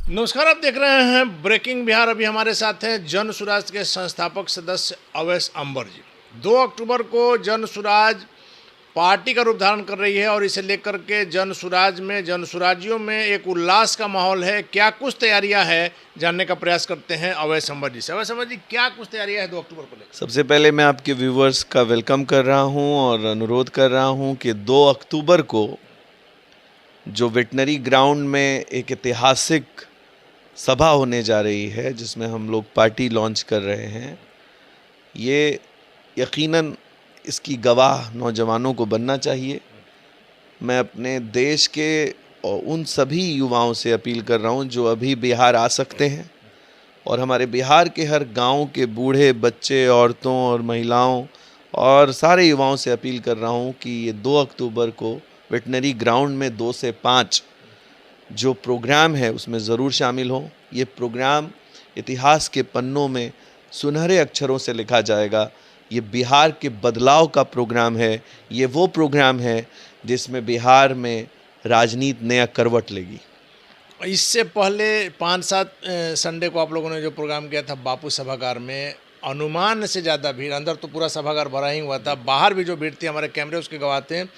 नमस्कार, आप देख रहे हैं ब्रेकिंग बिहार। अभी हमारे साथ हैं जन सुराज के संस्थापक सदस्य अवैस अंबर जी। 2 अक्टूबर को जन सुराज पार्टी का रूप धारण कर रही है और इसे लेकर के जन सुराजियों में एक उल्लास का माहौल है। क्या कुछ तैयारियां हैं, जानने का प्रयास करते हैं अवैस अंबर जी से। अवैस अंबर जी, क्या कुछ तैयारियां हैं 2 अक्टूबर को लेकर? सबसे पहले मैं आपके व्यूवर्स का वेलकम कर रहा हूं और अनुरोध कर रहा हूं कि 2 अक्टूबर को जो वेटनरी ग्राउंड में एक ऐतिहासिक सभा होने जा रही है, जिसमें हम लोग पार्टी लॉन्च कर रहे हैं, ये यकीनन इसकी गवाह नौजवानों को बनना चाहिए। मैं अपने देश के और उन सभी युवाओं से अपील कर रहा हूं जो अभी बिहार आ सकते हैं, और हमारे बिहार के हर गांव के बूढ़े, बच्चे, औरतों और महिलाओं और सारे युवाओं से अपील कर रहा हूं कि ये 2 अक्टूबर को वेटनरी ग्राउंड में 2 से 5 जो प्रोग्राम है उसमें ज़रूर शामिल हों। ये प्रोग्राम इतिहास के पन्नों में सुनहरे अक्षरों से लिखा जाएगा। ये बिहार के बदलाव का प्रोग्राम है। ये वो प्रोग्राम है जिसमें बिहार में राजनीति नया करवट लेगी। इससे पहले 5-7 संडे को आप लोगों ने जो प्रोग्राम किया था बापू सभागार में, अनुमान से ज़्यादा भीड़, अंदर तो पूरा सभागार भरा ही हुआ था, बाहर भी जो भीड़ थी हमारे कैमरे उसके गवाते हैं।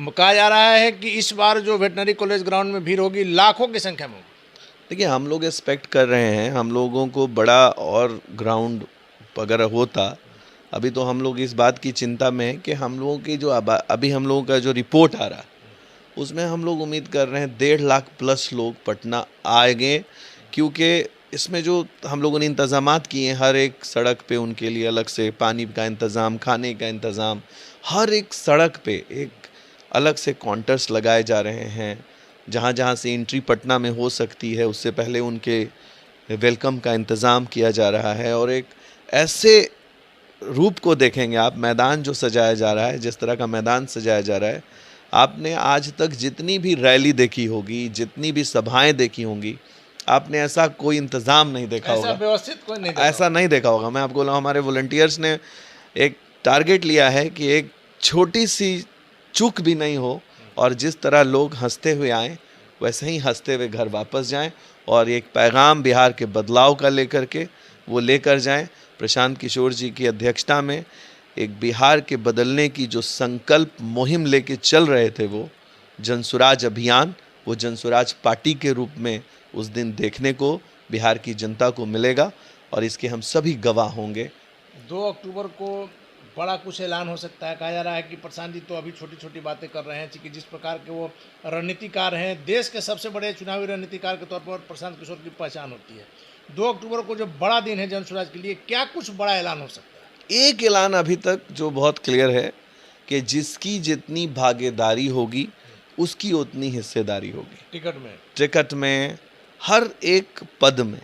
कहा जा रहा है कि इस बार जो वेटनरी कॉलेज ग्राउंड में भीड़ होगी लाखों की संख्या में होगी। देखिए, हम लोग एक्सपेक्ट कर रहे हैं, हम लोगों को बड़ा और ग्राउंड अगर होता, अभी तो हम लोग इस बात की चिंता में हैं कि हम लोगों की जो अभी हम लोगों का जो रिपोर्ट आ रहा है उसमें हम लोग उम्मीद कर रहे हैं 1.5 लाख प्लस लोग पटना आएंगे, क्योंकि इसमें जो हम लोगों ने इंतज़ामात किए हैं, हर एक सड़क पे उनके लिए अलग से पानी का इंतज़ाम, खाने का इंतज़ाम, हर एक सड़क पे एक अलग से काउंटर्स लगाए जा रहे हैं। जहाँ जहाँ से एंट्री पटना में हो सकती है उससे पहले उनके वेलकम का इंतज़ाम किया जा रहा है। और एक ऐसे रूप को देखेंगे आप, मैदान जो सजाया जा रहा है, जिस तरह का मैदान सजाया जा रहा है, आपने आज तक जितनी भी रैली देखी होगी, जितनी भी सभाएं देखी होंगी, आपने ऐसा कोई इंतज़ाम नहीं देखा होगा, व्यवस्थित कोई नहीं ऐसा नहीं देखा होगा। मैं आपको बोला, हमारे वॉलंटियर्स ने एक टारगेट लिया है कि एक छोटी सी चूक भी नहीं हो, और जिस तरह लोग हंसते हुए आएँ वैसे ही हंसते हुए घर वापस जाएं, और एक पैगाम बिहार के बदलाव का लेकर के वो लेकर जाएं। प्रशांत किशोर जी की अध्यक्षता में एक बिहार के बदलने की जो संकल्प मुहिम लेके चल रहे थे, वो जनसुराज अभियान, वो जनसुराज पार्टी के रूप में उस दिन देखने को बिहार की जनता को मिलेगा, और इसके हम सभी गवाह होंगे। 2 अक्टूबर को बड़ा कुछ ऐलान हो सकता है। कहा जा रहा है कि प्रशांत जी तो अभी छोटी छोटी बातें कर रहे हैं, कि जिस प्रकार के वो रणनीतिकार हैं, देश के सबसे बड़े चुनावी रणनीतिकार के तौर पर प्रशांत किशोर की पहचान होती है। 2 अक्टूबर को जो बड़ा दिन है जन सुराज के लिए, क्या कुछ बड़ा ऐलान हो सकता है? एक ऐलान अभी तक जो बहुत क्लियर है कि जिसकी जितनी भागीदारी होगी उसकी उतनी हिस्सेदारी होगी। टिकट में, हर एक पद में।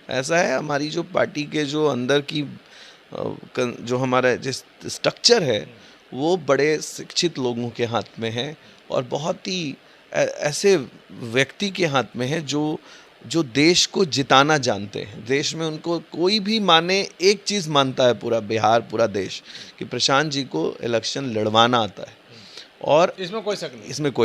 ऐसा है, हमारी जो पार्टी के जो अंदर की जो हमारा जिस स्ट्रक्चर है वो बड़े शिक्षित लोगों के हाथ में है, और बहुत ही ऐसे व्यक्ति के हाथ में है जो देश को जिताना जानते हैं। देश में उनको कोई भी माने, एक चीज़ मानता है पूरा बिहार, पूरा देश, कि प्रशांत जी को इलेक्शन लड़वाना आता है, और इसमें कोई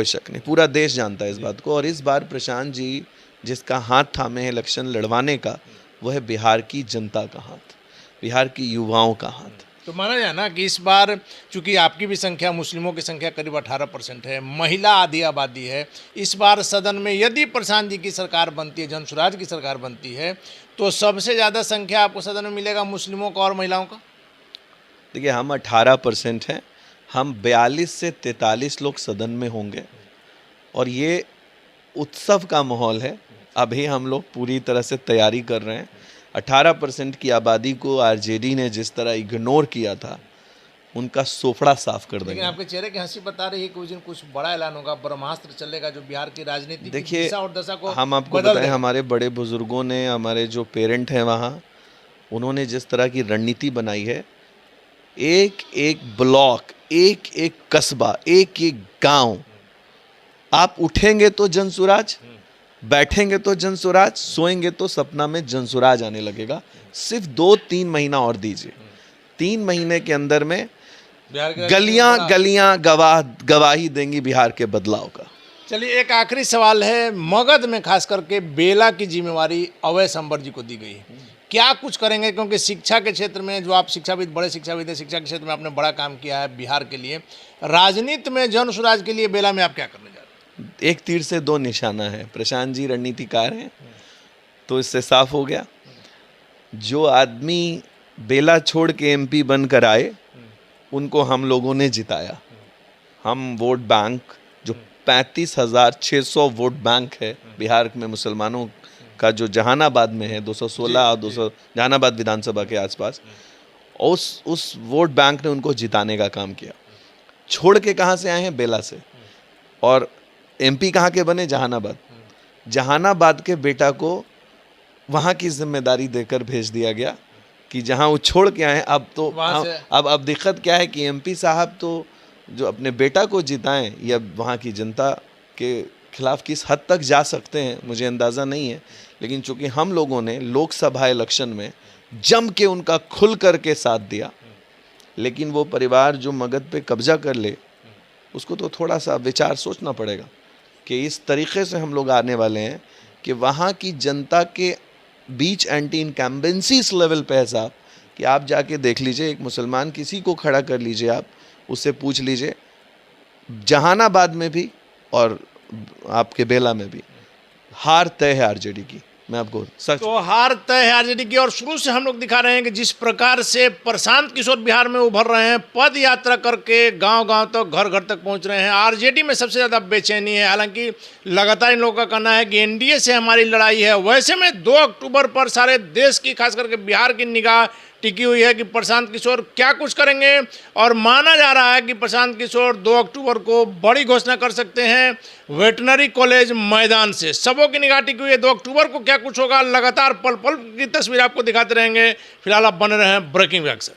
शक नहीं, पूरा देश जानता है इस बात को। और इस बार प्रशांत जी जिसका हाथ थामे है इलेक्शन लड़वाने का, वो है बिहार की जनता का हाथ, बिहार की युवाओं का हाथ। तो माना जाए ना कि इस बार चूंकि आपकी भी संख्या, मुस्लिमों की संख्या करीब 18% है, महिला आधी आबादी है, इस बार सदन में यदि प्रशांत जी की सरकार बनती है, जनसुराज की सरकार बनती है, तो सबसे ज़्यादा संख्या आपको सदन में मिलेगा मुस्लिमों का और महिलाओं का। देखिए, हम 18% हैं, हम 42 से 43 लोग सदन में होंगे, और ये उत्सव का माहौल है। अभी हम लोग पूरी तरह से तैयारी कर रहे हैं। 18% की आबादी को आरजेडी ने जिस तरह इग्नोर किया था, उनका सोफड़ा साफ कर देंगे। लेकिन आपके चेहरे की हंसी बता रही है कि उस दिन कुछ बड़ा ऐलान होगा, ब्रह्मास्त्र चलेगा जो बिहार की राजनीति की दिशा और दशा को हम आपको बताएं, हमारे बड़े बुजुर्गों ने, हमारे जो पेरेंट हैं वहाँ, उन्होंने जिस तरह की रणनीति बनाई है, एक एक ब्लॉक, एक एक कस्बा, एक एक गांव, आप उठेंगे तो जनसुराज, बैठेंगे तो जनसुराज, सोएंगे तो सपना में जनसुराज आने लगेगा। सिर्फ 2-3 महीना और दीजिए, 3 महीने के अंदर में गलियां गलियां गवाही देंगी बिहार के बदलाव का। चलिए, एक आखिरी सवाल है। मगध में खास करके बेला की जिम्मेवारी अवैस अंबर जी को दी गई है, क्या कुछ करेंगे? क्योंकि शिक्षा के क्षेत्र में, जो आप शिक्षाविद, बड़े शिक्षाविद हैं, शिक्षा के क्षेत्र में आपने बड़ा काम किया है बिहार के लिए, राजनीति में जन सुराज के लिए बेला में आप क्या करने जा रहे हैं? एक तीर से दो निशाना है। प्रशांत जी रणनीतिकार हैं, तो इससे साफ हो गया। जो आदमी बेला छोड़ के एमपी बनकर आए, उनको हम लोगों ने जिताया। हम वोट बैंक, जो 35,600 वोट बैंक है बिहार में मुसलमानों का, जो जहानाबाद में है, 216 और 200 जहानाबाद विधानसभा के आसपास, उस वोट बैंक ने उनको जिताने का काम किया। छोड़ के कहाँ से आए हैं? बेला से। और एमपी कहाँ के बने? जहानाबाद। जहानाबाद के बेटा को वहाँ की जिम्मेदारी देकर भेज दिया गया कि जहाँ वो छोड़ के आए हैं। अब तो अब दिक्कत क्या है कि एमपी साहब तो जो अपने बेटा को जिताएं, या वहाँ की जनता के खिलाफ किस हद तक जा सकते हैं मुझे अंदाज़ा नहीं है, लेकिन चूंकि हम लोगों ने लोकसभा इलेक्शन में जम के उनका खुल कर के साथ दिया, लेकिन वो परिवार जो मगध पे कब्जा कर ले, उसको तो थोड़ा सा विचार सोचना पड़ेगा कि इस तरीके से हम लोग आने वाले हैं कि वहाँ की जनता के बीच एंटी इनकम्बेंसी इस लेवल पे है साहब कि आप जाके देख लीजिए, एक मुसलमान किसी को खड़ा कर लीजिए, आप उससे पूछ लीजिए, जहानाबाद में भी और आपके बेला में भी हार तय है आरजेडी की। मैं आपको सच तो हार तय है आरजेडी की। और शुरू से हम लोग दिखा रहे हैं कि जिस प्रकार से प्रशांत किशोर बिहार में उभर रहे हैं, पद यात्रा करके गांव-गांव तक, घर-घर तक पहुंच रहे हैं, आरजेडी में सबसे ज़्यादा बेचैनी है। हालांकि लगातार इन लोगों का कहना है कि एनडीए से हमारी लड़ाई है। वैसे में 2 अक्टूबर पर सारे देश की, खास करके बिहार की निगाह टिकी हुई है कि प्रशांत किशोर क्या कुछ करेंगे, और माना जा रहा है कि प्रशांत किशोर 2 अक्टूबर को बड़ी घोषणा कर सकते हैं वेटनरी कॉलेज मैदान से। सबों की निगाह टिकी हुई है 2 अक्टूबर को क्या कुछ होगा। लगातार पल पल की तस्वीर आपको दिखाते रहेंगे। फिलहाल आप बने रहें ब्रेकिंग विभाग से।